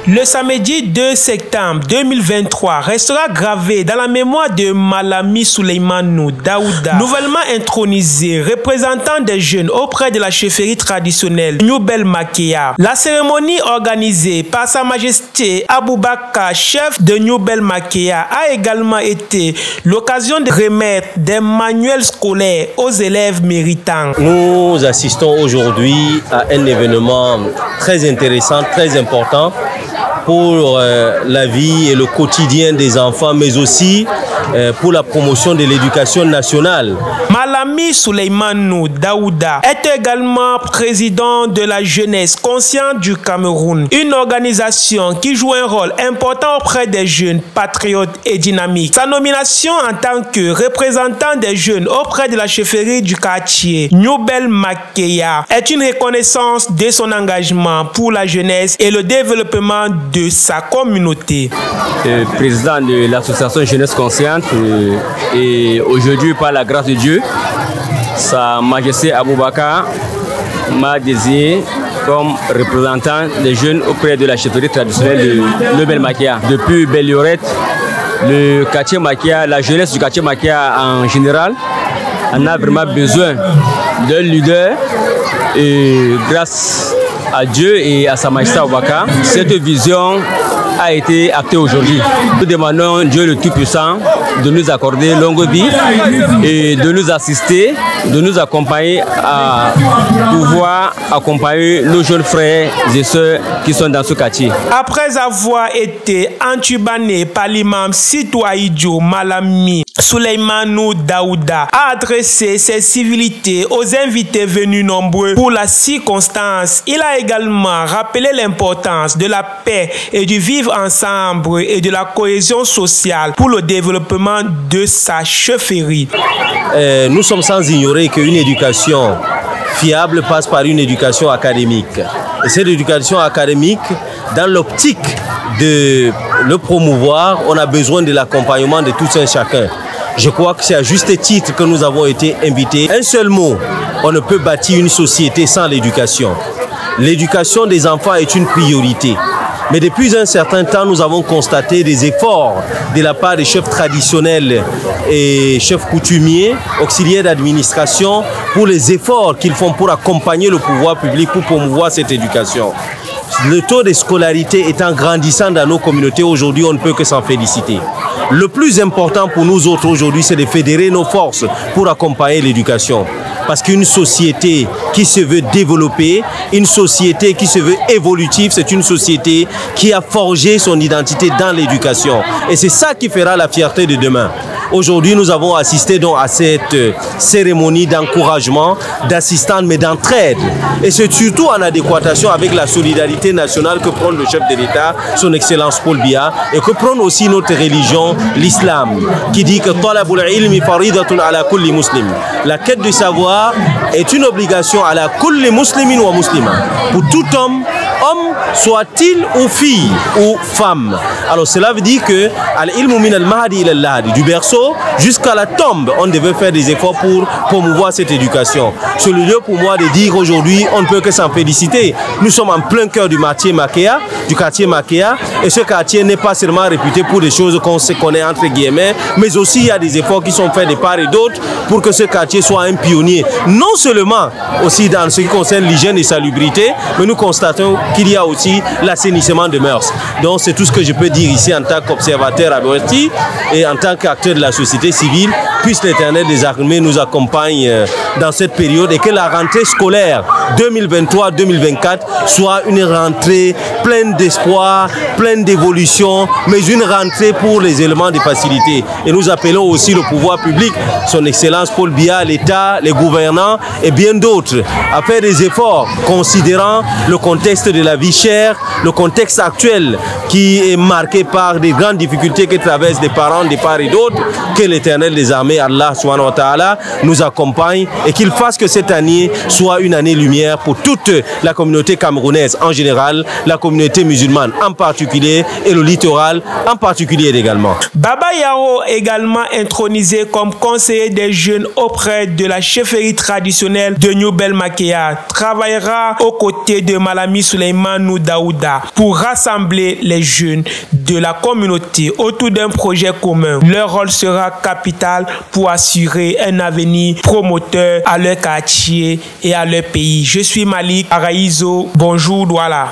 Le samedi 2 septembre 2023 restera gravé dans la mémoire de Malami Souleymanou Daouda, nouvellement intronisé, représentant des jeunes auprès de la chefferie traditionnelle Nyoubel Makéya. La cérémonie organisée par Sa Majesté Aboubaka, chef de Nyoubel Makéya, a également été l'occasion de remettre des manuels scolaires aux élèves méritants. Nous assistons aujourd'hui à un événement très intéressant, très important pour la vie et le quotidien des enfants, mais aussi pour la promotion de l'éducation nationale. Malami Souleymanou Daouda est également président de la jeunesse consciente du Cameroun, une organisation qui joue un rôle important auprès des jeunes patriotes et dynamiques. Sa nomination en tant que représentant des jeunes auprès de la chefferie du quartier Nyoubel Makéya est une reconnaissance de son engagement pour la jeunesse et le développement de sa communauté. Président de l'association Jeunesse Consciente et aujourd'hui, par la grâce de Dieu, Sa Majesté Aboubaka m'a désigné comme représentant des jeunes auprès de la chefferie traditionnelle de Nyoubel Makéya. Depuis Belle-Lurette, le quartier Makéya, la jeunesse du quartier Makéya en général, en a vraiment besoin d'un leader et grâce à Dieu et à Sa Majesté Aboubaka, cette vision a été actée aujourd'hui. Nous demandons Dieu le Tout-Puissant de nous accorder longue vie et de nous assister, de nous accompagner à pouvoir accompagner nos jeunes frères et sœurs qui sont dans ce quartier. Après avoir été entubané par l'imam Sitouaïdjo Malami Souleymanou Daouda a adressé ses civilités aux invités venus nombreux pour la circonstance. Il a également rappelé l'importance de la paix et du vivre ensemble et de la cohésion sociale pour le développement de sa chefferie. Nous sommes sans ignorer qu'une éducation fiable passe par une éducation académique. Et cette éducation académique, dans l'optique de le promouvoir, on a besoin de l'accompagnement de tout un chacun. Je crois que c'est à juste titre que nous avons été invités. Un seul mot, on ne peut bâtir une société sans l'éducation. L'éducation des enfants est une priorité. Mais depuis un certain temps, nous avons constaté des efforts de la part des chefs traditionnels et chefs coutumiers, auxiliaires d'administration, pour les efforts qu'ils font pour accompagner le pouvoir public pour promouvoir cette éducation. Le taux de scolarité étant grandissant dans nos communautés, aujourd'hui, on ne peut que s'en féliciter. Le plus important pour nous autres aujourd'hui, c'est de fédérer nos forces pour accompagner l'éducation. Parce qu'une société qui se veut développer, une société qui se veut évolutive, c'est une société qui a forgé son identité dans l'éducation. Et c'est ça qui fera la fierté de demain. Aujourd'hui, nous avons assisté donc à cette cérémonie d'encouragement, d'assistance, mais d'entraide. Et c'est surtout en adéquation avec la solidarité nationale que prend le chef de l'État, son Excellence Paul Biya, et que prend aussi notre religion, l'islam, qui dit que talabul ilmi faridatun ala kulli muslim. La quête du savoir est une obligation à la kulli muslimin wa muslima. Pour tout homme, soit-il ou fille ou femme. Alors cela veut dire que al-ilmu min al-mahdi ila al-lahdi, du berceau jusqu'à la tombe, on devait faire des efforts pour promouvoir cette éducation. C'est le lieu pour moi de dire aujourd'hui, on ne peut que s'en féliciter. Nous sommes en plein cœur du quartier Makéya, et ce quartier n'est pas seulement réputé pour des choses qu'on se connaît entre guillemets, mais aussi il y a des efforts qui sont faits de part et d'autre pour que ce quartier soit un pionnier. Non seulement aussi dans ce qui concerne l'hygiène et salubrité, mais nous constatons qu'il y a aussi l'assainissement de mœurs. Donc c'est tout ce que je peux dire ici en tant qu'observateur averti et en tant qu'acteur de la société civile. Puisse l'Éternel des armées nous accompagne dans cette période et que la rentrée scolaire 2023-2024 soit une rentrée pleine d'espoir, pleine d'évolution, mais une rentrée pour les éléments de facilité. Et nous appelons aussi le pouvoir public, son Excellence Paul Biya, l'État, les gouvernants et bien d'autres à faire des efforts considérant le contexte de la vie chère, le contexte actuel qui est marqué par des grandes difficultés que traversent des parents de part et d'autre, que l'Éternel des armées jamais Allah subhanahu wa ta'ala nous accompagne et qu'il fasse que cette année soit une année lumière pour toute la communauté camerounaise en général, la communauté musulmane en particulier et le littoral en particulier également. Baba Yaro, également intronisé comme conseiller des jeunes auprès de la chefferie traditionnelle de New Belmakea, travaillera aux côtés de Malami Souleymanou Daouda pour rassembler les jeunes de la communauté autour d'un projet commun. Leur rôle sera capital pour assurer un avenir promoteur à leur quartier et à leur pays. Je suis Malik Araïzo. Bonjour Douala.